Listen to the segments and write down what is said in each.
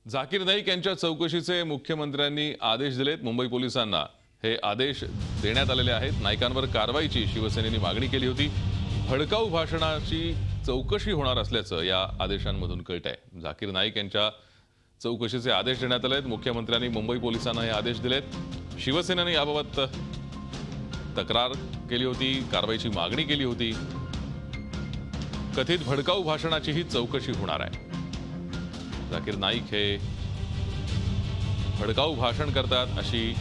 झाकीर नाईक यांच्या चौकशीचे मुख्यमंत्र्यांनी आदेश दिलेत। मुंबई पोलिसांना हे आदेश देण्यात आलेले आहेत। नाईकांवर कारवाईची शिवसेनेने मागणी केली होती। भडकाऊ भाषणाची चौकशी होणार असल्याचं या आदेशांमधून कळतंय। झाकीर नाईक यांच्या चौकशीचे आदेश देण्यात आले आहेत। मुख्यमंत्र्यांनी मुंबई पोलिसांना हे आदेश दिलेत। शिवसेनेने याबाबत तक्रार केली होती, कारवाईची मागणी केली होती। कथित भडकाऊ भाषणाची ही चौकशी होणार आहे। झाकीर नाईक हे भडकाऊ भाषण करतात अशी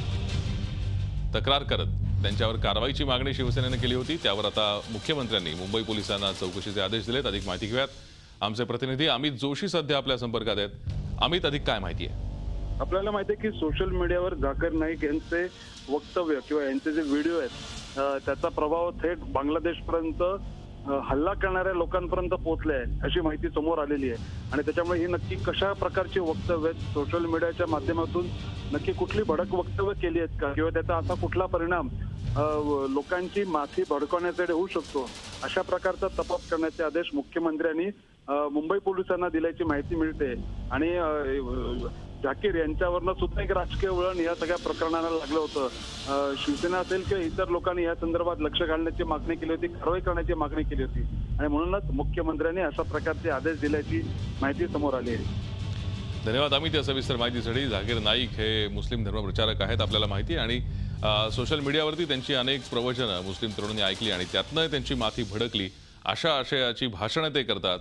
तक्रार करत त्यांच्यावर कारवाईची मागणी शिवसेनेने केली होती। त्यावर आता मुख्यमंत्र्यांनी मुंबई पोलिसांना चौकशीचे आदेश दिलेत। अधिक माहिती घेऊयात। आमचे प्रतिनिधी अमित जोशी सध्या आपल्या संपर्कात आहेत। अमित, अधिक काय माहिती आहे? आपल्याला माहिती आहे की सोशल मीडियावर झाकीर नाईक यांचे वक्तव्य किंवा यांचे जे व्हिडिओ आहेत त्याचा प्रभाव थेट बांगलादेशपर्यंत हल्ला करणाऱ्या लोकांपर्यंत पोहोचले आहे अशी माहिती समोर आलेली आहे। आणि त्याच्यामुळे ही नक्की कशा प्रकारची वक्तव्य आहेत, सोशल मीडियाच्या माध्यमातून नक्की कुठली भडक वक्तव्य केली आहेत का, किंवा त्याचा असा कुठला परिणाम लोकांची माथी भडकवण्यासाठी होऊ शकतो, अशा प्रकारचा तपास करण्याचे आदेश मुख्यमंत्र्यांनी मुंबई पोलिसांना दिल्याची माहिती मिळते। आणि झाकीर यांच्यावरनं सुद्धा एक राजकीय वळण या सगळ्या प्रकरणाला लागलं होतं। शिवसेना असेल किंवा इतर लोकांनी या संदर्भात लक्ष घालण्याची मागणी केली होती, कारवाई करण्याची मागणी केली होती आणि म्हणूनच मुख्यमंत्र्यांनी अशा प्रकारचे आदेश दिल्याची माहिती समोर आली आहे। धन्यवाद अमित, या सविस्तर माहितीसाठी। झाकीर नाईक हे मुस्लिम धर्मप्रचारक आहेत, आपल्याला माहिती आहे। आणि सोशल मीडियावरती त्यांची अनेक प्रवचनं मुस्लिम तरुणांनी ऐकली आणि त्यातनं त्यांची माथी भडकली। अशा आशयाची भाषणं ते करतात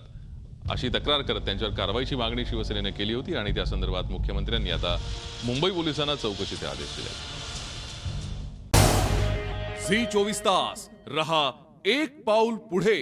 अशी तक्रार करत त्यांच्यावर कारवाईची मागणी शिवसेनेने केली होती आणि त्या संदर्भात मुख्यमंत्र्यांनी आता मुंबई पोलिसांना चौकशीचे आदेश दिले। झी 24 तास रहा एक पाऊल पुढे।